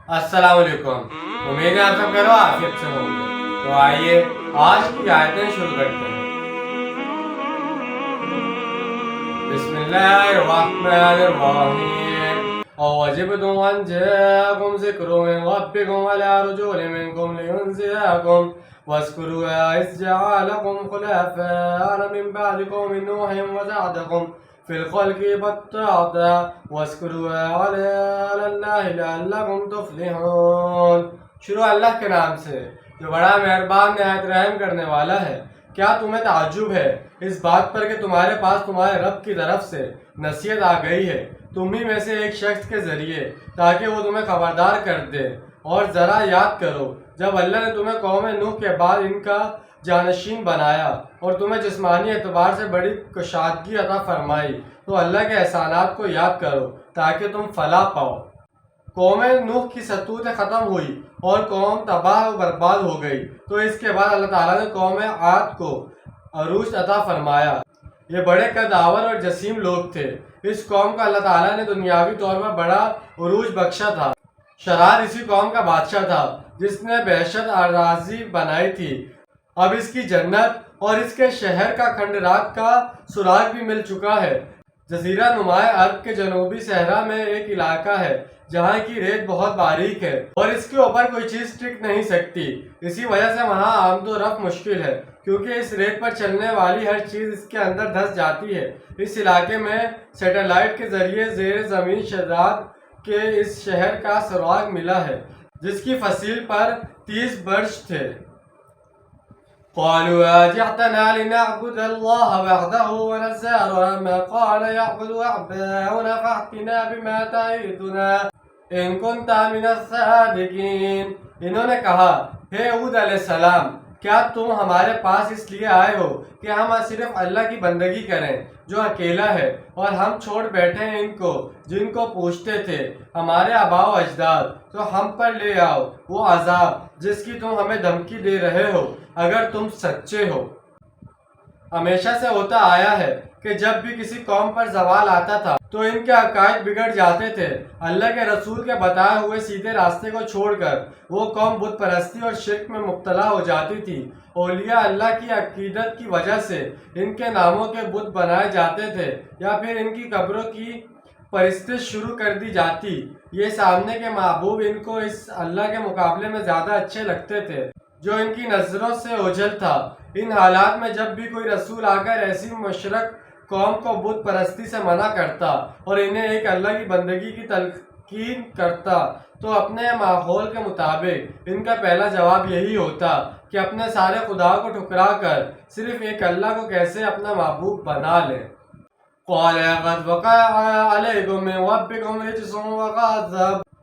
अस्सलाम वालेकुम। उम्मीद है आप सब करो आफियत से होंगे। तो आइए आज की आयतें शुरू करते हैं। बिस्मिल्लाहिर्रहमानिर्रहीम। अवजिबतुम अन जाअकुम ज़िक्रुम मिन रब्बिकुम अला रजुलिन मिनकुम लियुनज़िरकुम वज़्कुरू इज़ जअलकुम खुलफ़ा'a मिन बअदि क़ौमि नूह वज़अदकुम फिल ख़ल्क़ि बत्ताता वज़्कुरू अलल्लाहि लअल्लकुम तुफ़्लिहून। शुरू अल्लाह के नाम से जो बड़ा मेहरबान निहायत रहम करने वाला है। क्या तुम्हें ताज्जुब है इस बात पर कि तुम्हारे पास तुम्हारे रब की तरफ से नसीहत आ गई है तुम ही में से एक शख्स के जरिए, ताकि वो तुम्हें खबरदार कर दे। और ज़रा याद करो जब अल्लाह ने तुम्हें कौम नूह के बाद इनका जानशीन बनाया और तुम्हें जिस्मानी एतबार से बड़ी कुशादगी अता फरमाई, तो अल्लाह के एहसानात को याद करो ताकि तुम फलाह पाओ। कौम नूह की सतूत ख़त्म हुई और कौम तबाह व बर्बाद हो गई, तो इसके बाद अल्लाह ताला ने कौम आद को अरूज अता फरमाया। ये बड़े कदावर और जसीम लोग थे। इस कौम को अल्लाह ताला ने दुनियावी तौर पर बड़ा उरूज बख्शा था। शरार इसी कौम का बादशाह था जिसने बेहशत अराजी बनाई थी। अब इसकी जन्नत और इसके शहर का खंडरात का सुराग भी मिल चुका है। जजीरा नुमाए अरब के जनूबी सहरा में एक इलाका है जहाँ की रेत बहुत बारीक है और इसके ऊपर कोई चीज टिक नहीं सकती। इसी वजह से वहाँ आमदो रफ्त मुश्किल है, क्योंकि इस रेत पर चलने वाली हर चीज इसके अंदर धंस जाती है। इस इलाके में सैटेलाइट के जरिए जेर जमीन शदाद के इस शहर का सुराग मिला है जिसकी फसील पर 30 वर्ष थे। قالوا أجئتنا لنعبد الله وحده ونذر ما قال يعبد آباؤنا فأتنا بما تعدنا إن كنت من الصادقين। इन्होंने कहा, हे हूद अलैहिस्सलाम, क्या तुम हमारे पास इसलिए आए हो कि हम सिर्फ अल्लाह की बंदगी करें जो अकेला है, और हम छोड़ बैठे हैं इनको जिनको पूछते थे हमारे आबाओ अजदाद, तो हम पर ले आओ वो अजाब जिसकी तुम हमें धमकी दे रहे हो अगर तुम सच्चे हो। हमेशा से होता आया है कि जब भी किसी कौम पर सवाल आता था तो इनके अकायद बिगड़ जाते थे। अल्लाह के रसूल के बताए हुए सीधे रास्ते को छोड़कर वो कौम बुत परस्ती और शिर्क में मुब्तला हो जाती थी। औलिया अल्लाह की अकीदत की वजह से इनके नामों के बुत बनाए जाते थे या फिर इनकी कब्रों की परिस्तिश शुरू कर दी जाती। ये सामने के महबूब इनको इस अल्लाह के मुकाबले में ज़्यादा अच्छे लगते थे जो इनकी नज़रों से ओझल था। इन हालात में जब भी कोई रसूल आकर ऐसी मुशरक कौम को बुत परस्ती से मना करता और इन्हें एक अल्लाह की बंदगी की तलकीन करता, तो अपने माहौल के मुताबिक इनका पहला जवाब यही होता कि अपने सारे खुदा को ठुकरा कर सिर्फ एक अल्लाह को कैसे अपना महबूब बना लें।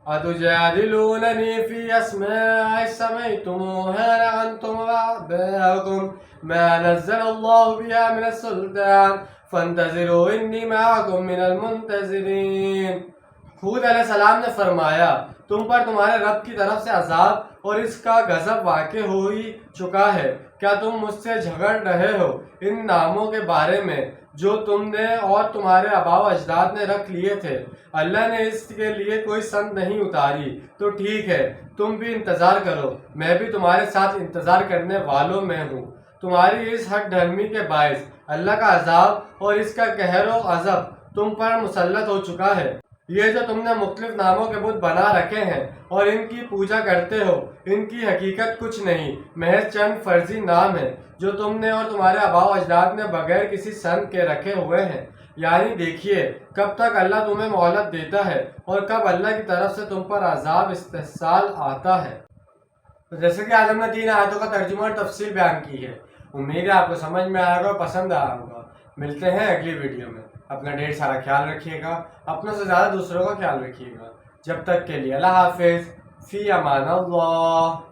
अतुजादिलूननी फी अस्माइ समयतुमूहा अंतुम व आबाउकुम मा नज़्ज़लल्लाहु बिहा मिन सुल्तान फंतज़िरू इन्नी मअकुम मिनल मुंतज़िरीन। हूद अलैहिस्सलाम ने फरमाया, तुम पर तुम्हारे रब की तरफ से अजाब और इसका गजब वाक़े हो ही चुका है। क्या तुम मुझसे झगड़ रहे हो इन नामों के बारे में जो तुमने और तुम्हारे आबाओ अजदाद ने रख लिए थे? अल्लाह ने इसके लिए कोई संत नहीं उतारी, तो ठीक है तुम भी इंतज़ार करो, मैं भी तुम्हारे साथ इंतज़ार करने वालों में हूँ। तुम्हारी इस हक धर्मी के बायस अल्लाह का अजाब और इसका कहर व अज़ब तुम पर मुसल्लत हो चुका है। ये जो तुमने मुख्तलिफ नामों के बुत बना रखे हैं और इनकी पूजा करते हो, इनकी हकीकत कुछ नहीं, महज चंद फर्जी नाम है जो तुमने और तुम्हारे आबाओ अजदाद ने बगैर किसी संत के रखे हुए हैं। यानी देखिए कब तक अल्लाह तुम्हें मोहलत देता है और कब अल्लाह की तरफ से तुम पर अजाब इस्तेसाल आता है। तो जैसे कि आज हमने 3 आयतों का तर्जुमा और तफसील बयान की है। उम्मीद है आपको समझ में आएगा और पसंद आया होगा। मिलते हैं अगली वीडियो में। अपना ढेर सारा ख्याल रखिएगा, अपनों से ज़्यादा दूसरों का ख्याल रखिएगा। जब तक के लिए अल्लाह हाफिज़, फ़ी अमान अल्लाह।